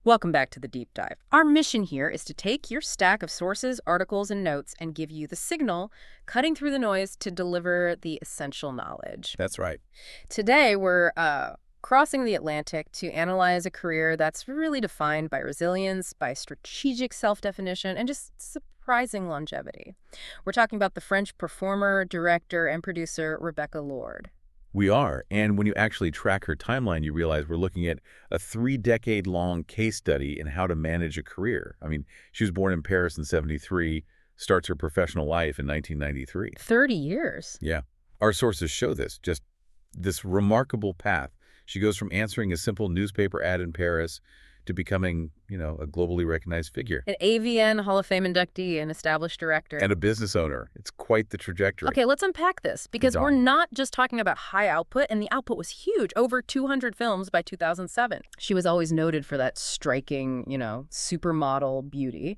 Welcome back to the Deep Dive. Our mission here is to take your stack of sources, articles, and notes and give you the signal, cutting through the noise to deliver the essential knowledge. That's right. Today, we're crossing the Atlantic to analyze a career that's really defined by resilience, by strategic self-definition, and just surprising longevity. We're talking about the French performer, director, and producer Rebecca Lord. We are. And when you actually track her timeline, you realize we're looking at a 3-decade-long case study in how to manage a career. I mean, she was born in Paris in '73, starts her professional life in 1993. 30 years. Yeah. Our sources show just this remarkable path. She goes from answering a simple newspaper ad in Paris to becoming, a globally recognized figure. An AVN Hall of Fame inductee, an established director. And a business owner. It's quite the trajectory. Okay, let's unpack this, because we're not just talking about high output, and the output was huge, over 200 films by 2007. She was always noted for that striking, supermodel beauty.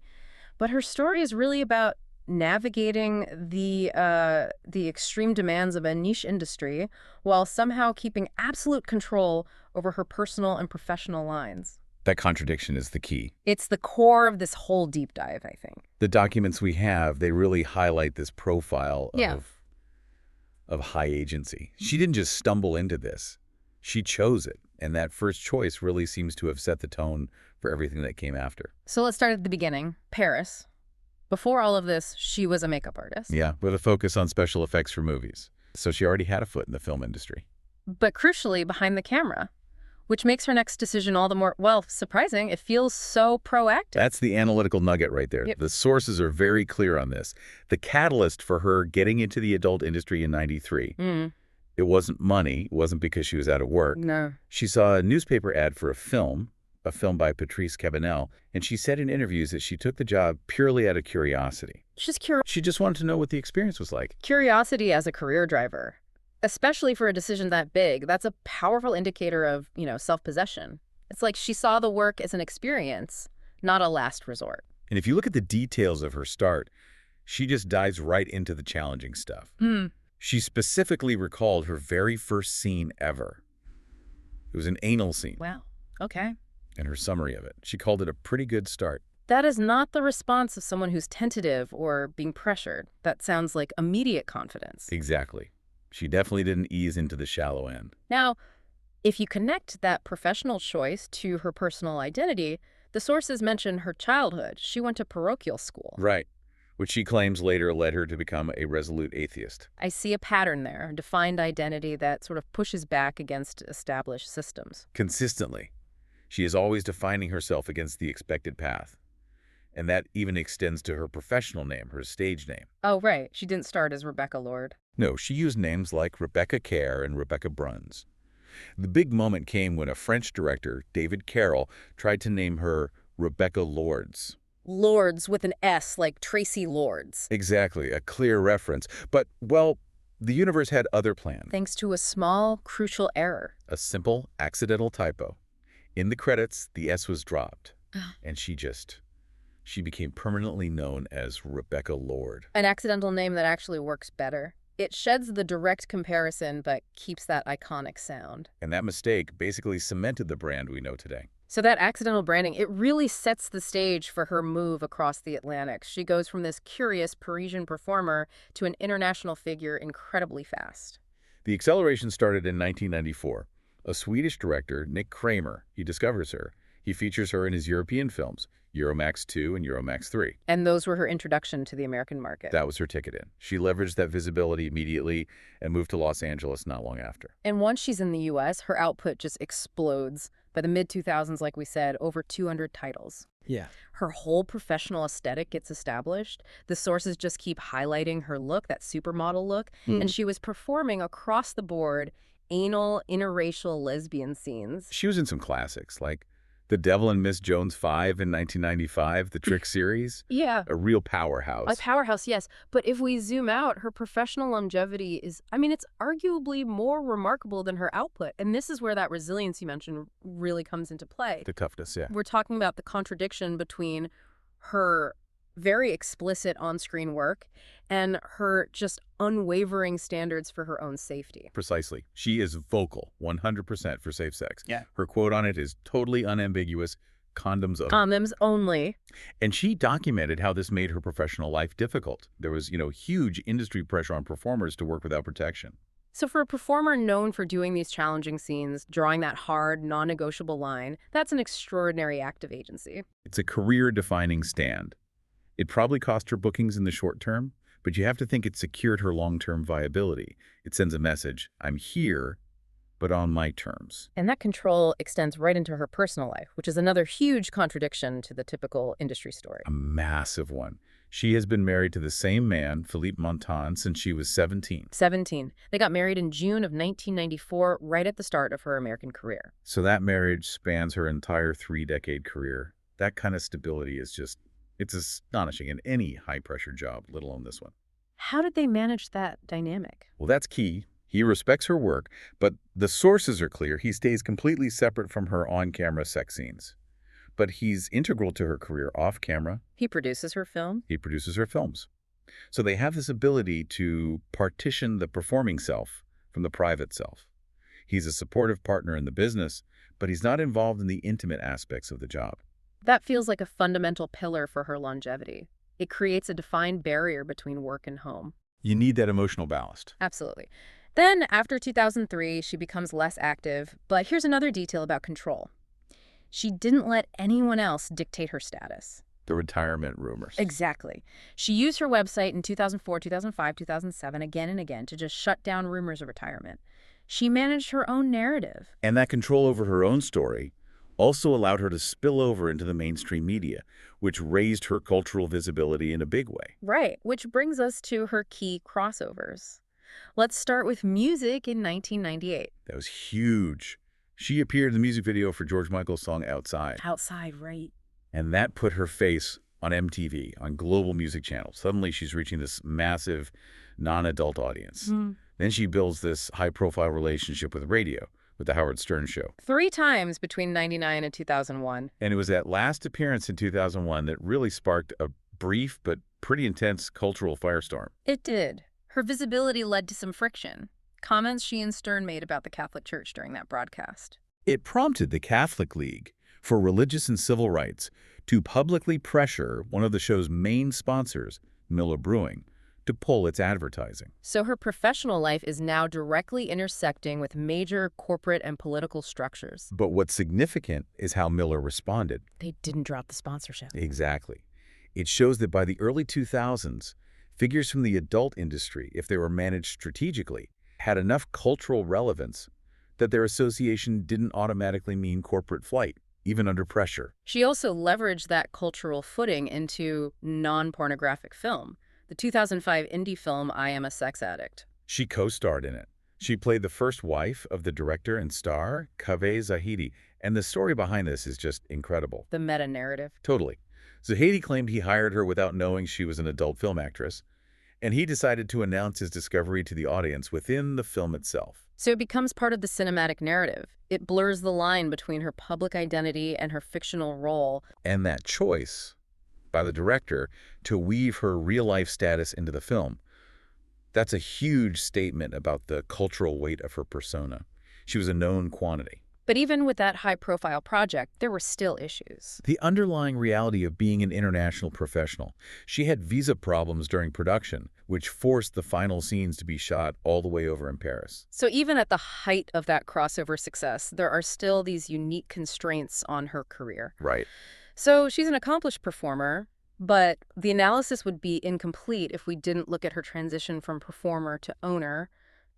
But her story is really about navigating the extreme demands of a niche industry while somehow keeping absolute control over her personal and professional lines. That contradiction is the key. It's the core of this whole deep dive, I think. The documents we have, they really highlight this profile of high agency. She didn't just stumble into this. She chose it. And that first choice really seems to have set the tone for everything that came after. So let's start at the beginning. Paris. Before all of this, she was a makeup artist. Yeah, with a focus on special effects for movies. So she already had a foot in the film industry. But crucially, behind the camera, which makes her next decision all the more, surprising. It feels so proactive. That's the analytical nugget right there. Yep. The sources are very clear on this. The catalyst for her getting into the adult industry in '93, it wasn't money. It wasn't because she was out of work. No. She saw a newspaper ad for a film by Patrice Cabanel, and she said in interviews that she took the job purely out of curiosity. She's curious. She just wanted to know what the experience was like. Curiosity as a career driver. Especially for a decision that big, that's a powerful indicator of, self-possession. It's like she saw the work as an experience, not a last resort. And if you look at the details of her start, she just dives right into the challenging stuff. She specifically recalled her very first scene ever. It was an anal scene. Wow. Okay. And her summary of it. She called it a pretty good start. That is not the response of someone who's tentative or being pressured. That sounds like immediate confidence. Exactly. She definitely didn't ease into the shallow end. Now, if you connect that professional choice to her personal identity, the sources mention her childhood. She went to parochial school. Right, which she claims later led her to become a resolute atheist. I see a pattern there, a defined identity that sort of pushes back against established systems. Consistently. She is always defining herself against the expected path. And that even extends to her professional name, her stage name. Oh, right. She didn't start as Rebecca Lord. No, she used names like Rebecca Kerr and Rebecca Bruns. The big moment came when a French director, David Carroll, tried to name her Rebecca Lords. Lords with an S, like Tracy Lords. Exactly, a clear reference. But, the universe had other plans. Thanks to a small, crucial error. A simple, accidental typo. In the credits, the S was dropped. And she became permanently known as Rebecca Lord. An accidental name that actually works better. It sheds the direct comparison, but keeps that iconic sound. And that mistake basically cemented the brand we know today. So that accidental branding, it really sets the stage for her move across the Atlantic. She goes from this curious Parisian performer to an international figure incredibly fast. The acceleration started in 1994. A Swedish director, Nick Kramer, he discovers her. He features her in his European films, Euromax 2 and Euromax 3. And those were her introduction to the American market. That was her ticket in. She leveraged that visibility immediately and moved to Los Angeles not long after. And once she's in the U.S., her output just explodes. By the mid-2000s, like we said, over 200 titles. Yeah. Her whole professional aesthetic gets established. The sources just keep highlighting her look, that supermodel look. And she was performing across the board anal, interracial lesbian scenes. She was in some classics, like The Devil and Miss Jones 5 in 1995, the Trick series. Yeah. A real powerhouse. A powerhouse, yes. But if we zoom out, her professional longevity is, it's arguably more remarkable than her output. And this is where that resilience you mentioned really comes into play. The toughness, yeah. We're talking about the contradiction between her very explicit on-screen work and her just unwavering standards for her own safety. Precisely. She is vocal, 100% for safe sex. Yeah. Her quote on it is totally unambiguous, Condoms only. Condoms only. And she documented how this made her professional life difficult. There was, huge industry pressure on performers to work without protection. So for a performer known for doing these challenging scenes, drawing that hard, non-negotiable line, that's an extraordinary act of agency. It's a career-defining stand. It probably cost her bookings in the short term, but you have to think it secured her long-term viability. It sends a message, I'm here, but on my terms. And that control extends right into her personal life, which is another huge contradiction to the typical industry story. A massive one. She has been married to the same man, Philippe Montan, since she was 17. 17. They got married in June of 1994, right at the start of her American career. So that marriage spans her entire 3-decade career. That kind of stability is it's astonishing in any high-pressure job, let alone this one. How did they manage that dynamic? Well, that's key. He respects her work, but the sources are clear. He stays completely separate from her on-camera sex scenes. But he's integral to her career off-camera. He produces her film. He produces her films. So they have this ability to partition the performing self from the private self. He's a supportive partner in the business, but he's not involved in the intimate aspects of the job. That feels like a fundamental pillar for her longevity. It creates a defined barrier between work and home. You need that emotional ballast. Absolutely. Then, after 2003, she becomes less active. But here's another detail about control. She didn't let anyone else dictate her status. The retirement rumors. Exactly. She used her website in 2004, 2005, 2007 again and again to just shut down rumors of retirement. She managed her own narrative. And that control over her own story also allowed her to spill over into the mainstream media, which raised her cultural visibility in a big way. Right, which brings us to her key crossovers. Let's start with music in 1998. That was huge. She appeared in the music video for George Michael's song Outside. Outside, right. And that put her face on MTV, on global music channels. Suddenly she's reaching this massive non-adult audience. Then she builds this high-profile relationship with radio, with The Howard Stern Show. 3 times between 1999 and 2001. And it was that last appearance in 2001 that really sparked a brief but pretty intense cultural firestorm. It did. Her visibility led to some friction. Comments she and Stern made about the Catholic Church during that broadcast. It prompted the Catholic League for Religious and Civil Rights to publicly pressure one of the show's main sponsors, Miller Brewing, to pull its advertising. So her professional life is now directly intersecting with major corporate and political structures. But what's significant is how Miller responded. They didn't drop the sponsorship. Exactly. It shows that by the early 2000s, figures from the adult industry, if they were managed strategically, had enough cultural relevance that their association didn't automatically mean corporate flight, even under pressure. She also leveraged that cultural footing into non-pornographic film, the 2005 indie film I Am a Sex Addict. She co-starred in it. She played the first wife of the director and star, Kaveh Zahidi, and the story behind this is just incredible. The meta-narrative. Totally. Zahidi claimed he hired her without knowing she was an adult film actress, and he decided to announce his discovery to the audience within the film itself. So it becomes part of the cinematic narrative. It blurs the line between her public identity and her fictional role. And that choice by the director to weave her real-life status into the film, that's a huge statement about the cultural weight of her persona. She was a known quantity. But even with that high-profile project, there were still issues. The underlying reality of being an international professional. She had visa problems during production, which forced the final scenes to be shot all the way over in Paris. So even at the height of that crossover success, there are still these unique constraints on her career. Right. So she's an accomplished performer, but the analysis would be incomplete if we didn't look at her transition from performer to owner.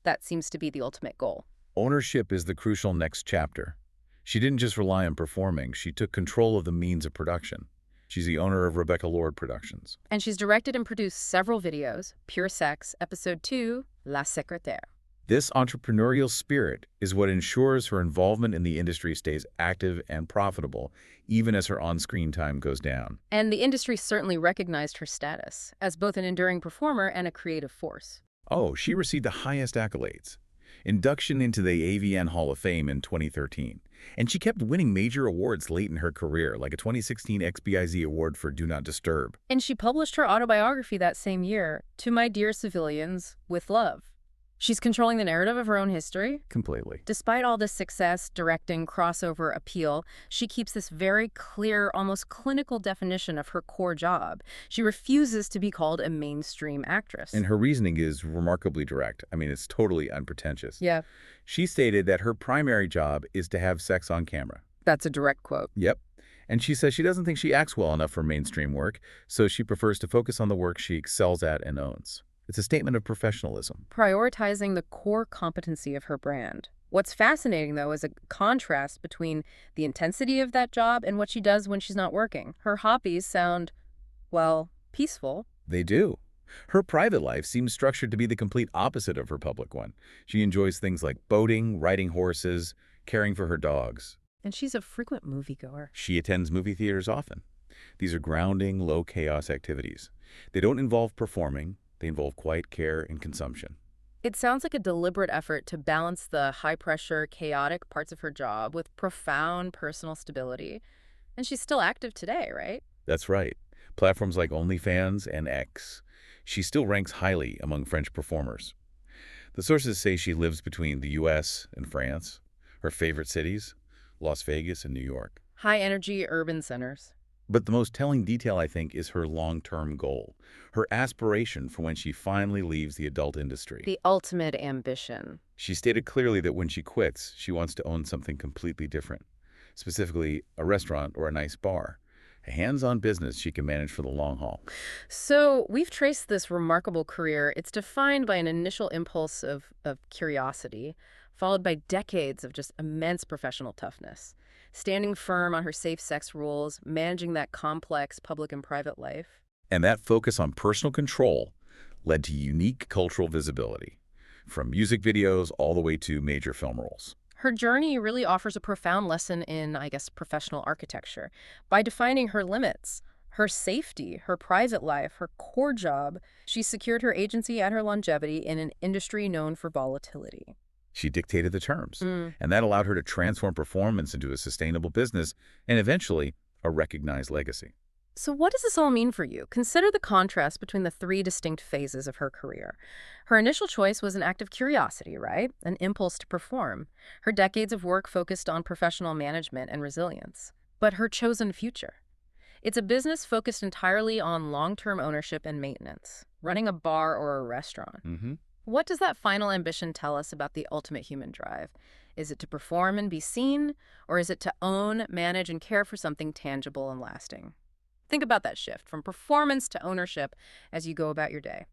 That seems to be the ultimate goal. Ownership is the crucial next chapter. She didn't just rely on performing, she took control of the means of production. She's the owner of Rebecca Lord Productions. And she's directed and produced several videos, Pure Sex, Episode 2, La Secrétaire. This entrepreneurial spirit is what ensures her involvement in the industry stays active and profitable, even as her on-screen time goes down. And the industry certainly recognized her status as both an enduring performer and a creative force. Oh, she received the highest accolades. Induction into the AVN Hall of Fame in 2013. And she kept winning major awards late in her career, like a 2016 XBIZ award for Do Not Disturb. And she published her autobiography that same year, To My Dear Civilians, with Love. She's controlling the narrative of her own history. Completely. Despite all this success, directing, crossover, appeal, she keeps this very clear, almost clinical definition of her core job. She refuses to be called a mainstream actress. And her reasoning is remarkably direct. I mean, it's totally unpretentious. Yeah. She stated that her primary job is to have sex on camera. That's a direct quote. Yep. And she says she doesn't think she acts well enough for mainstream work, so she prefers to focus on the work she excels at and owns. It's a statement of professionalism. Prioritizing the core competency of her brand. What's fascinating, though, is a contrast between the intensity of that job and what she does when she's not working. Her hobbies sound, well, peaceful. They do. Her private life seems structured to be the complete opposite of her public one. She enjoys things like boating, riding horses, caring for her dogs. And she's a frequent moviegoer. She attends movie theaters often. These are grounding, low-chaos activities. They don't involve performing. They involve quiet care and consumption. It sounds like a deliberate effort to balance the high-pressure, chaotic parts of her job with profound personal stability. And she's still active today, right? That's right. Platforms like OnlyFans and X. She still ranks highly among French performers. The sources say she lives between the U.S. and France. Her favorite cities, Las Vegas and New York. High-energy urban centers. But the most telling detail, I think, is her long-term goal, her aspiration for when she finally leaves the adult industry. The ultimate ambition. She stated clearly that when she quits, she wants to own something completely different, specifically a restaurant or a nice bar, a hands-on business she can manage for the long haul. So we've traced this remarkable career. It's defined by an initial impulse of curiosity, followed by decades of just immense professional toughness. Standing firm on her safe sex rules, managing that complex public and private life. And that focus on personal control led to unique cultural visibility, from music videos all the way to major film roles. Her journey really offers a profound lesson in, I guess, professional architecture. By defining her limits, her safety, her private life, her core job, she secured her agency and her longevity in an industry known for volatility. She dictated the terms, and that allowed her to transform performance into a sustainable business and eventually a recognized legacy. So what does this all mean for you? Consider the contrast between the three distinct phases of her career. Her initial choice was an act of curiosity, right? An impulse to perform. Her decades of work focused on professional management and resilience. But her chosen future? It's a business focused entirely on long-term ownership and maintenance, running a bar or a restaurant. What does that final ambition tell us about the ultimate human drive? Is it to perform and be seen, or is it to own, manage, and care for something tangible and lasting? Think about that shift from performance to ownership as you go about your day.